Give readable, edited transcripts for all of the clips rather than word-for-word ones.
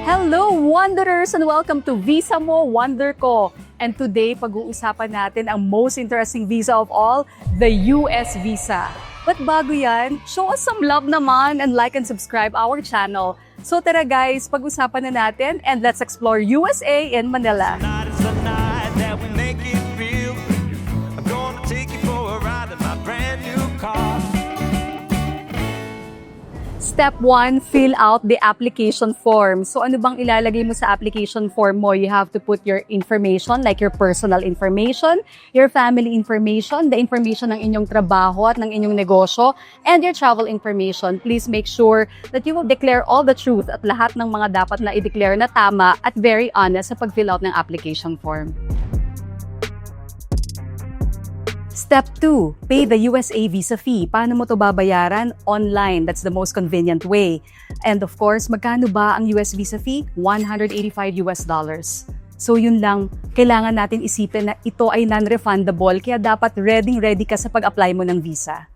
Hello, Wanderers, and welcome to Visa Mo, Wonder Ko. And today, pag-uusapan natin ang most interesting visa of all, the US visa. But bago yan, show us some love naman and like and subscribe our channel. So tara guys, pag-usapan na natin and let's explore USA in Manila. Step 1, fill out the application form. So ano bang ilalagay mo sa application form mo? You have to put your information, like your personal information, your family information, the information ng inyong trabaho at ng inyong negosyo, and your travel information. Please make sure that you will declare all the truth at lahat ng mga dapat na i-declare na tama at very honest sa pag-fill out ng application form. Step 2, pay the USA visa fee. Paano mo to babayaran? Online. That's the most convenient way. And of course, magkano ba ang US visa fee? $185. So yun lang, kailangan natin isipin na ito ay non-refundable, kaya dapat ready ka sa pag-apply mo ng visa.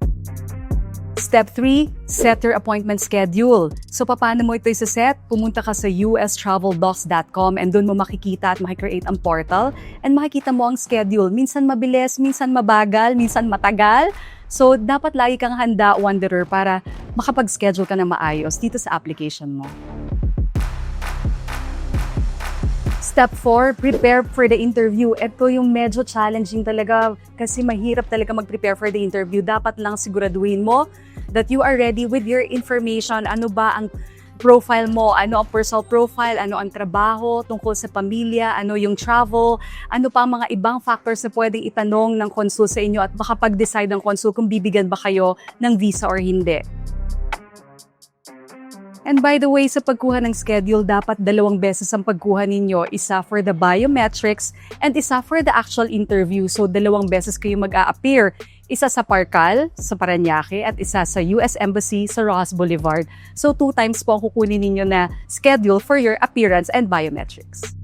Step 3, set your appointment schedule. So paano mo ito isa-set? Pumunta ka sa ustraveldocs.com and doon mo makikita at makikreate ang portal and makikita mo ang schedule. Minsan mabilis, minsan mabagal, minsan matagal. So dapat lagi kang handa, Wanderer, para makapag-schedule ka na maayos dito sa application mo. Step 4, prepare for the interview. Ito yung medyo challenging talaga kasi mahirap talaga mag-prepare for the interview. Dapat lang siguraduhin mo that you are ready with your information. Ano ba ang profile mo? Ano ang personal profile? Ano ang trabaho? Tungkol sa pamilya? Ano yung travel? Ano pa ang mga ibang factors na pwedeng itanong ng consul sa inyo at makapag-decide ng consul kung bibigyan ba kayo ng visa or hindi. And by the way, sa pagkuha ng schedule, dapat 2 beses ang pagkuha ninyo. Isa for the biometrics and isa for the actual interview. So 2 beses kayo mag-a-appear. Isa sa Parcal, sa Parañaque, at isa sa US Embassy sa Rojas Boulevard. So 2 times po ang kukunin ninyo na schedule for your appearance and biometrics.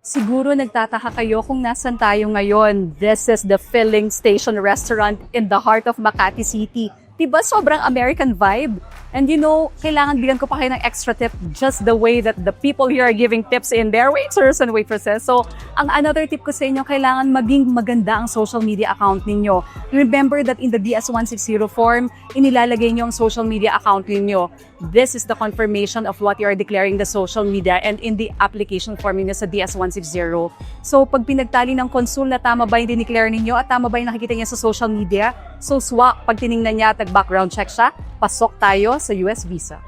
Siguro nagtataka kayo kung nasan tayo ngayon. This is the Filling Station Restaurant in the heart of Makati City. Diba sobrang American vibe? And you know, kailangan bigyan ko pa kayo ng extra tip just the way that the people here are giving tips in their waiters and waitresses. So, ang another tip ko sa inyo, kailangan maging maganda ang social media account ninyo. Remember that in the DS-160 form, inilalagay nyo ang social media account ninyo. This is the confirmation of what you are declaring the social media and in the application form ninyo sa DS-160. So, pag pinagtali ng consul na tama ba yung dineclare ninyo at tama ba yung nakikita niya sa social media, so swak, pag tiningnan niya at background check siya, pasok tayo sa US visa.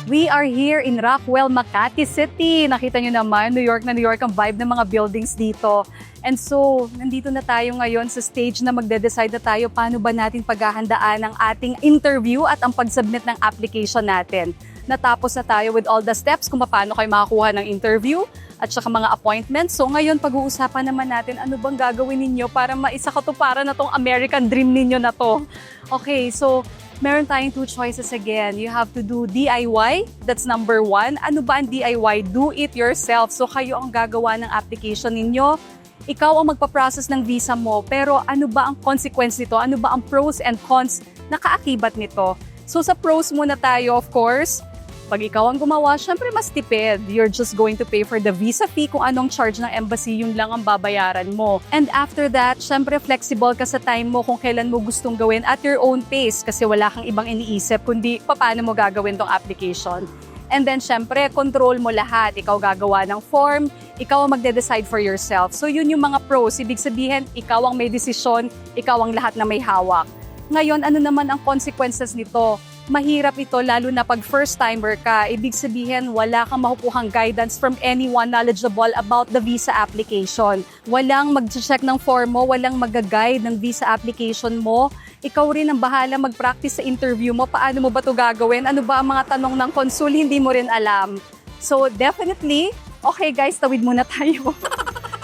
We are here in Rockwell, Makati City. Nakita nyo naman, New York ang vibe ng mga buildings dito. And so, nandito na tayo ngayon sa stage na magde-decide na tayo paano ba natin paghahandaan ang ating interview at ang pag-submit ng application natin. Natapos na tayo with all the steps kung paano kayo makakuha ng interview at saka mga appointments. So ngayon, pag-uusapan naman natin ano bang gagawin ninyo para maisakatuparan na tong American dream ninyo na to. Okay, so meron tayong 2 choices again. You have to do DIY, that's number 1. Ano ba ang DIY? Do it yourself. So kayo ang gagawa ng application ninyo. Ikaw ang magpa-process ng visa mo. Pero ano ba ang consequence nito? Ano ba ang pros and cons na kaakibat nito? So sa pros muna tayo, of course. Pag ikaw ang gumawa, syempre mas tipid. You're just going to pay for the visa fee. Kung anong charge ng embassy, yun lang ang babayaran mo. And after that, syempre flexible ka sa time mo kung kailan mo gustong gawin at your own pace kasi wala kang ibang iniisip kundi paano mo gagawin tong application. And then syempre, control mo lahat. Ikaw gagawa ng form, ikaw ang magde-decide for yourself. So yun yung mga pros. Ibig sabihin, ikaw ang may desisyon, ikaw ang lahat na may hawak. Ngayon, ano naman ang consequences nito? Mahirap ito lalo na pag first-timer ka. Ibig sabihin, wala kang makukuhang guidance from anyone knowledgeable about the visa application. Walang mag-check ng form mo, walang mag-guide ng visa application mo. Ikaw rin ang bahala mag-practice sa interview mo. Paano mo ba ito gagawin? Ano ba ang mga tanong ng consul? Hindi mo rin alam. So definitely, okay guys, tawid muna tayo.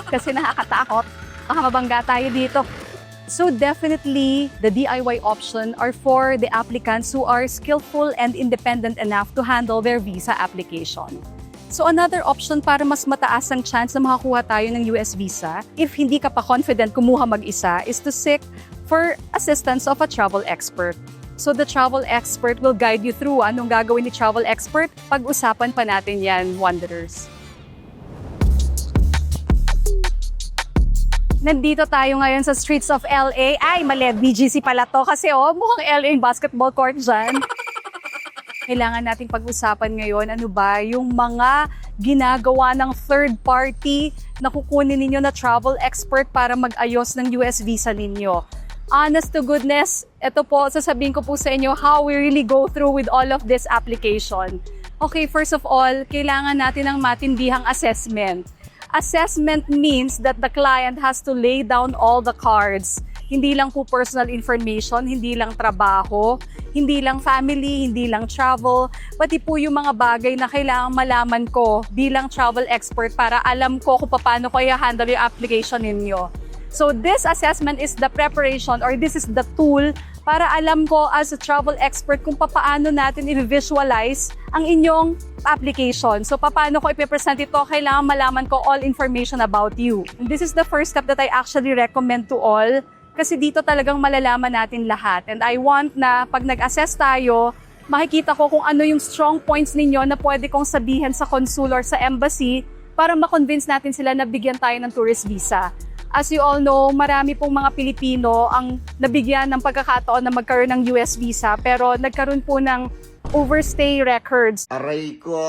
Kasi nakakatakot. Baka mabangga tayo dito. So definitely, the DIY option are for the applicants who are skillful and independent enough to handle their visa application. So another option para mas mataas ang chance na makakuha tayo ng US visa, if hindi ka pa confident kumuha mag-isa, is to seek for assistance of a travel expert. So the travel expert will guide you through anong gagawin ni travel expert. Pag-usapan pa natin yan, Wanderers. Nandito tayo ngayon sa streets of LA. Ay, mali, BGC pala to kasi mukhang LA yung basketball court dyan. Kailangan nating pag-usapan ngayon, ano ba yung mga ginagawa ng third party na kukunin ninyo na travel expert para mag-ayos ng US visa ninyo. Honest to goodness, ito po, sasabihin ko po sa inyo how we really go through with all of this application. Okay, first of all, kailangan natin ng matindihang assessment. Assessment means that the client has to lay down all the cards. Hindi lang po personal information, hindi lang trabaho, hindi lang family, hindi lang travel, pati po yung mga bagay na kailangang malaman ko bilang travel expert para alam ko kung paano ko i-handle yung application ninyo. So this assessment is the preparation or this is the tool para alam ko as a travel expert kung paano natin i-visualize ang inyong application. So paano ko i-present ito, kailangan malaman ko all information about you. And this is the first step that I actually recommend to all kasi dito talagang malalaman natin lahat. And I want na pag nag-assess tayo, makikita ko kung ano yung strong points ninyo na pwede kong sabihin sa consul or sa embassy para ma-convince natin sila na bigyan tayo ng tourist visa. As you all know, marami pong mga Pilipino ang nabigyan ng pagkakataon na magkaroon ng US visa pero nagkaroon po ng overstay records. Aray ko!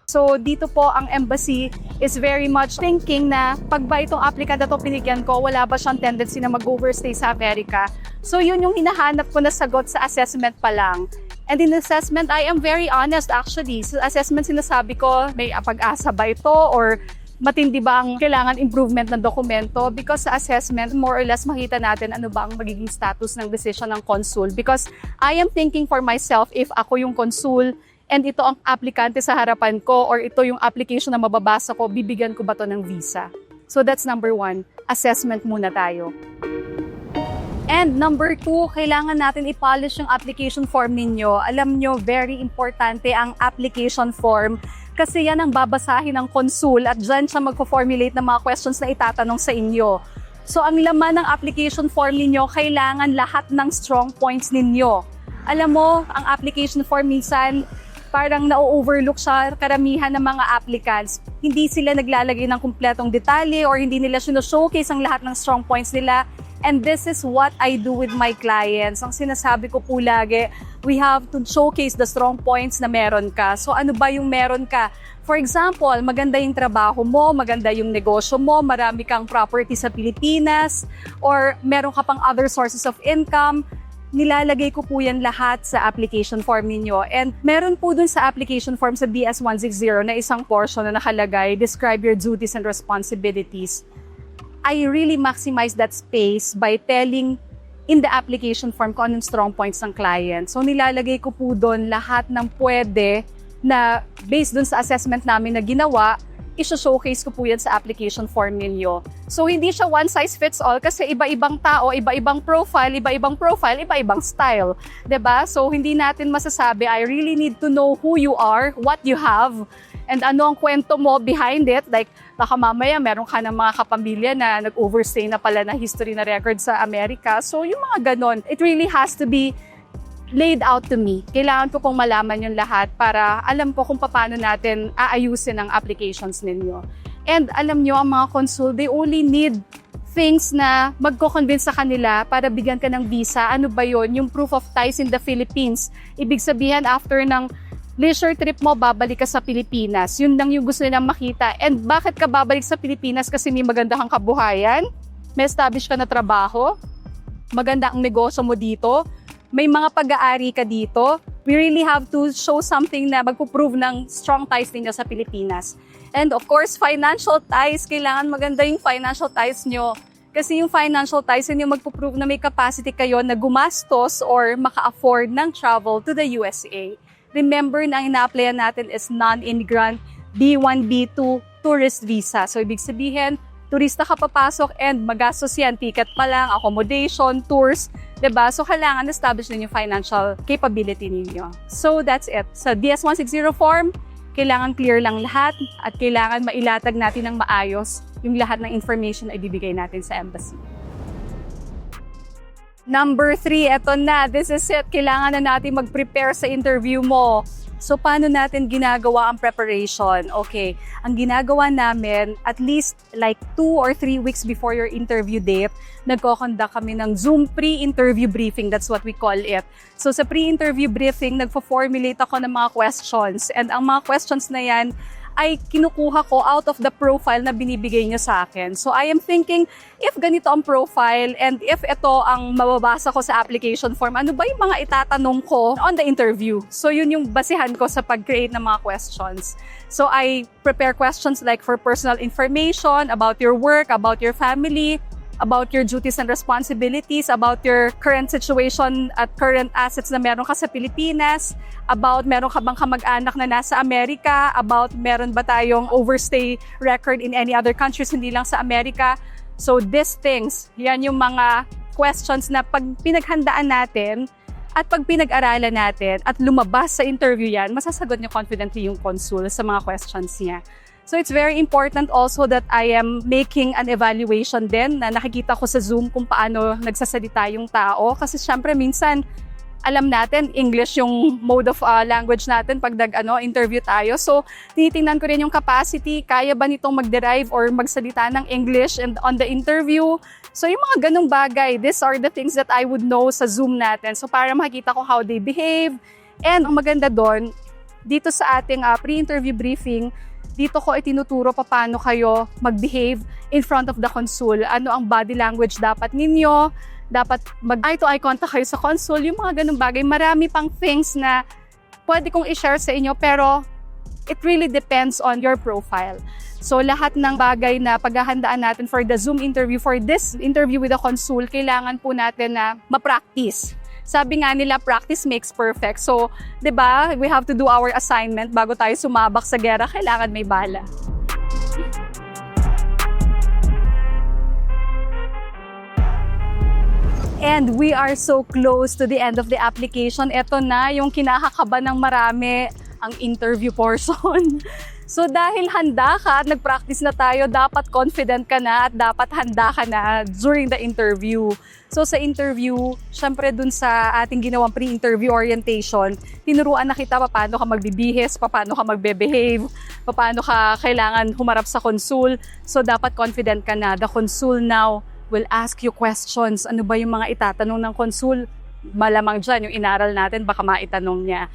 So dito po ang embassy is very much thinking na pag ba itong applicant na ito pinigyan ko, wala ba siyang tendency na mag-overstay sa Amerika? So yun yung hinahanap ko na sagot sa assessment pa lang. And in assessment, I am very honest actually. Sa assessment sinasabi ko, may pag-asa ba ito or matindi ba ang kailangan improvement ng dokumento? Because sa assessment, more or less makita natin ano ba ang magiging status ng decision ng consul. Because I am thinking for myself, if ako yung consul and ito ang aplikante sa harapan ko or ito yung application na mababasa ko, bibigyan ko ba to ng visa? So that's number 1, assessment muna tayo. And number 2, kailangan natin i-polish yung application form ninyo. Alam nyo, very importante ang application form kasi yan ang babasahin ng consul at dyan siya magpo-formulate ng mga questions na itatanong sa inyo. So ang laman ng application form ninyo, kailangan lahat ng strong points ninyo. Alam mo, ang application form minsan parang na-overlook siya karamihan ng mga applicants. Hindi sila naglalagay ng kumpletong detalye or hindi nila showcase ang lahat ng strong points nila. And this is what I do with my clients. Ang sinasabi ko po lagi, we have to showcase the strong points na meron ka. So ano ba yung meron ka? For example, maganda yung trabaho mo, maganda yung negosyo mo, marami kang property sa Pilipinas, or meron ka pang other sources of income. Nilalagay ko po yan lahat sa application form ninyo. And meron po dun sa application form sa DS-160 na isang portion na nakalagay, describe your duties and responsibilities. I really maximize that space by telling in the application form kung anong strong points ng client. So nilalagay ko po doon lahat ng pwede na based doon sa assessment namin na ginawa, i-showcase ko po yan sa application form ninyo. So hindi siya one size fits all kasi iba-ibang tao, iba-ibang profile, iba-ibang style. 'Di ba? So hindi natin masasabi, I really need to know who you are, what you have, and ano ang kwento mo behind it. Like, baka mamaya meron ka ng mga kapamilya na nag-overstay na pala na history na record sa Amerika. So yung mga ganon, it really has to be laid out to me. Kailangan ko pong malaman yung lahat para alam ko kung paano natin aayusin ang applications ninyo. And alam nyo, ang mga consul, they only need things na magko-convince sa kanila para bigyan ka ng visa. Ano ba yon? Yung proof of ties in the Philippines. Ibig sabihin, after ng leisure trip mo, babalik ka sa Pilipinas. Yun lang yung gusto nilang makita. And bakit ka babalik sa Pilipinas? Kasi may maganda kang kabuhayan, may establish ka na trabaho, maganda ang negosyo mo dito, may mga pag-aari ka dito. We really have to show something na magpo-prove ng strong ties ninyo sa Pilipinas. And of course, financial ties. Kailangan maganda yung financial ties nyo. Kasi yung financial ties, yun yung magpo-prove na may capacity kayo na gumastos or maka-afford ng travel to the USA. Remember na ang ina-applyan natin is non-immigrant B1, B2 tourist visa. So ibig sabihin, turista ka papasok and magastos yan, ticket pa lang, accommodation, tours, 'di ba? So kailangan establish din yung financial capability ninyo. So that's it. Sa DS-160 form, kailangan clear lang lahat at kailangan mailatag natin ng maayos yung lahat ng information na ibibigay natin sa embassy. Number 3, eto na. This is it. Kailangan na natin mag-prepare sa interview mo. So, paano natin ginagawa ang preparation? Okay, ang ginagawa namin, at least like 2 or 3 weeks before your interview date, nagko-conduct kami ng Zoom pre-interview briefing. That's what we call it. So, sa pre-interview briefing, nagpo-formulate ako ng mga questions. And ang mga questions na yan, ay kinukuha ko out of the profile na binibigay niyo sa akin. So I am thinking, if ganito ang profile and if ito ang mababasa ko sa application form, ano ba yung mga itatanong ko on the interview? So yun yung basihan ko sa pag-create ng mga questions. So I prepare questions like for personal information, about your work, about your family, about your duties and responsibilities, about your current situation at current assets na meron ka sa Pilipinas, about meron ka bang kamag-anak na nasa Amerika, about meron ba tayong overstay record in any other countries, hindi lang sa Amerika. So these things, yan yung mga questions na pag pinaghandaan natin at pag pinag-aralan natin at lumabas sa interview yan, masasagot niyo confidently yung consul sa mga questions niya. So it's very important also that I am making an evaluation din na nakikita ko sa Zoom kung paano nagsasalita yung tao. Kasi syempre minsan alam natin English yung mode of language natin pag interview tayo. So tinitingnan ko rin yung capacity, kaya ba nitong mag-derive or magsalita ng English and on the interview. So yung mga ganung bagay, these are the things that I would know sa Zoom natin. So para makita ko how they behave. And ang maganda doon, dito sa ating pre-interview briefing, dito ko itinuturo paano kayo mag-behave in front of the consul. Ano ang body language dapat ninyo? Dapat mag-eye-to-eye contact kayo sa consul. Yung mga ganung bagay. Marami pang things na pwede kong i-share sa inyo pero it really depends on your profile. So lahat ng bagay na paghahandaan natin for the Zoom interview, for this interview with the consul, kailangan po natin na ma-practice. Sabi nga nila, practice makes perfect. So, 'di ba? We have to do our assignment bago tayo sumabak sa gera. Kailangan may bala. And we are so close to the end of the application. Ito na yung kinakakaba ng marami, ang interview portion. So dahil handa ka at nag-practice na tayo, dapat confident ka na at dapat handa ka na during the interview. So sa interview, syempre dun sa ating ginawang pre-interview orientation, tinuruan na kita paano ka magbibihis, paano ka magbe-behave, paano ka kailangan humarap sa consul. So dapat confident ka na. The consul now will ask you questions. Ano ba yung mga itatanong ng consul? Malamang dyan, yung inaral natin, baka maitanong niya.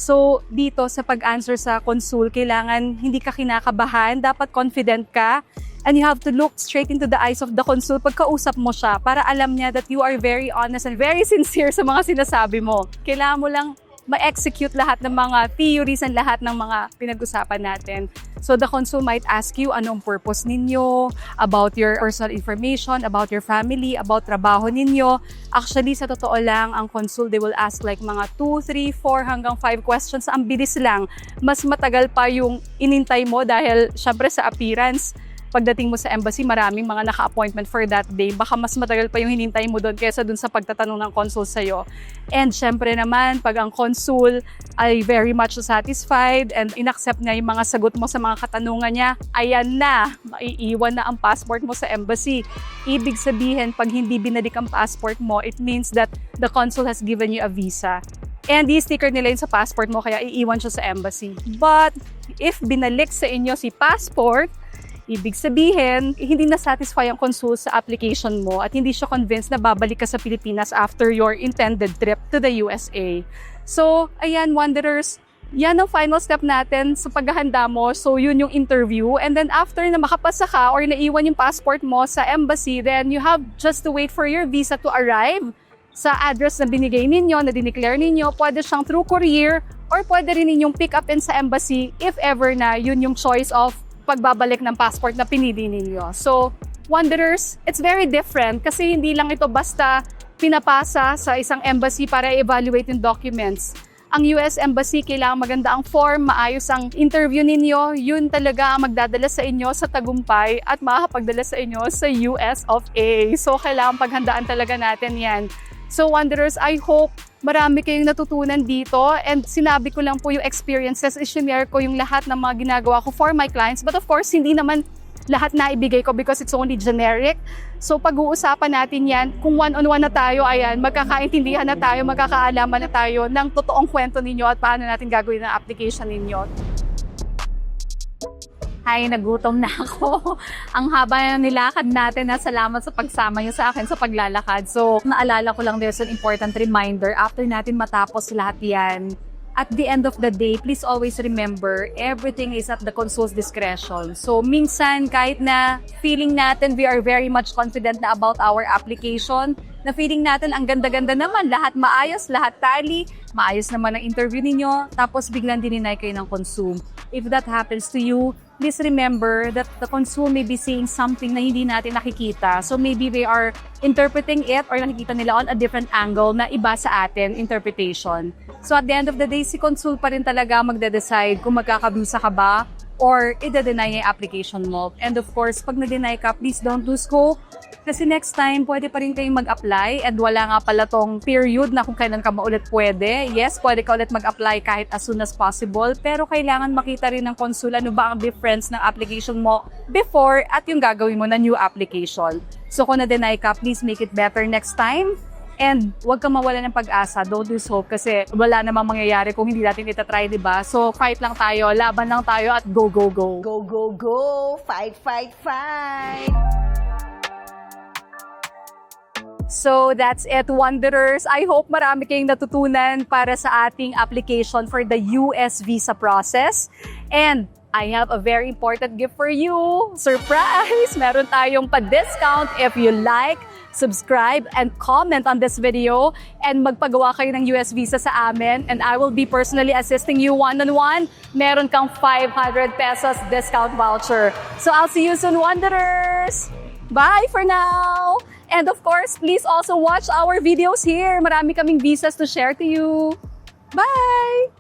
So, dito sa pag-answer sa consul, kailangan hindi ka kinakabahan, dapat confident ka, and you have to look straight into the eyes of the consul pagkausap mo siya para alam niya that you are very honest and very sincere sa mga sinasabi mo. Kailangan mo lang ma-execute lahat ng mga theories and lahat ng mga pinag-usapan natin. So the consul might ask you anong purpose ninyo, about your personal information, about your family, about trabaho ninyo. Actually, sa totoo lang, ang consul, they will ask like mga 2, 3, 4 hanggang 5 questions. Ang bilis lang. Mas matagal pa yung inintay mo dahil syempre sa appearance, pagdating mo sa embassy, maraming mga naka-appointment for that day. Baka mas matagal pa yung hinintay mo doon kaysa doon sa pagtatanong ng consul sa'yo. And syempre naman, pag ang consul ay very much satisfied and inaccept niya yung mga sagot mo sa mga katanungan niya, ayan na, maiiwan na ang passport mo sa embassy. Ibig sabihin, pag hindi binalik ang passport mo, it means that the consul has given you a visa. And i-sticker nila yun sa passport mo, kaya iiwan siya sa embassy. But if binalik sa inyo si passport, ibig sabihin, hindi na-satisfy ang consul sa application mo at hindi siya convinced na babalik ka sa Pilipinas after your intended trip to the USA. So, ayan, Wanderers, yan ang final step natin sa paghahanda mo. So, yun yung interview. And then after na makapasa ka or naiwan yung passport mo sa embassy, then you have just to wait for your visa to arrive sa address na binigay ninyo, na dineclare ninyo. Pwede siyang through courier or pwede rin ninyong pick up in sa embassy if ever na yun yung choice of pagbabalik ng passport na pinili ninyo. So, Wanderers, it's very different kasi hindi lang ito basta pinapasa sa isang embassy para i-evaluate yung documents. Ang US Embassy, kailangan maganda ang form, maayos ang interview ninyo, yun talaga ang magdadala sa inyo sa tagumpay at makakapagdala sa inyo sa US of A. So, kailangan paghandaan talaga natin yan. So, Wanderers, I hope marami kayong natutunan dito, and sinabi ko lang po yung experiences, i-share ko yung lahat ng mga ginagawa ko for my clients. But of course, hindi naman lahat na ibigay ko because it's only generic. So pag-uusapan natin yan, kung one-on-one na tayo, ayan, magkakaintindihan na tayo, magkakaalaman na tayo ng totoong kwento ninyo at paano natin gagawin ang application ninyo. Ay, nagutom na ako. Ang haba na nilakad natin, na salamat sa pagsama niyo sa akin sa paglalakad. So, naalala ko lang, there's an important reminder after natin matapos lahat yan. At the end of the day, please always remember, everything is at the consul's discretion. So, minsan, kahit na feeling natin we are very much confident na about our application, na feeling natin ang ganda-ganda naman, lahat maayos, lahat tally, maayos naman ang interview ninyo, tapos biglang dininay kayo ng consul. If that happens to you, please remember that the consul may be saying something na hindi natin nakikita. So maybe they are interpreting it or nakikita nila on a different angle na iba sa atin, interpretation. So at the end of the day, si consul pa rin talaga magde-decide kung magkakabisa ka ba or i-deny yung application mo. And of course, pag na-deny ka, please don't lose hope. Kasi next time, pwede pa rin kayong mag-apply and wala nga pala tong period na kung kailan ka maulit pwede. Yes, pwede ka ulit mag-apply kahit as soon as possible, pero kailangan makita rin ng consul ano ba ang difference ng application mo before at yung gagawin mo na new application. So kung na-deny ka, please make it better next time. And huwag kang mawala ng pag-asa, don't lose hope kasi wala namang mangyayari kung hindi natin itatry, diba? So fight lang tayo, laban lang tayo at go, go, go. Go, go, go! Fight, fight, fight! So that's it, Wanderers. I hope marami kayong natutunan para sa ating application for the US visa process. And I have a very important gift for you. Surprise! Meron tayong pa-discount if you like, subscribe, and comment on this video. And magpagawa kayo ng US visa sa amin. And I will be personally assisting you one-on-one. Meron kang 500 pesos discount voucher. So I'll see you soon, Wanderers! Bye for now! And of course, please also watch our videos here. Marami kaming visas to share to you. Bye!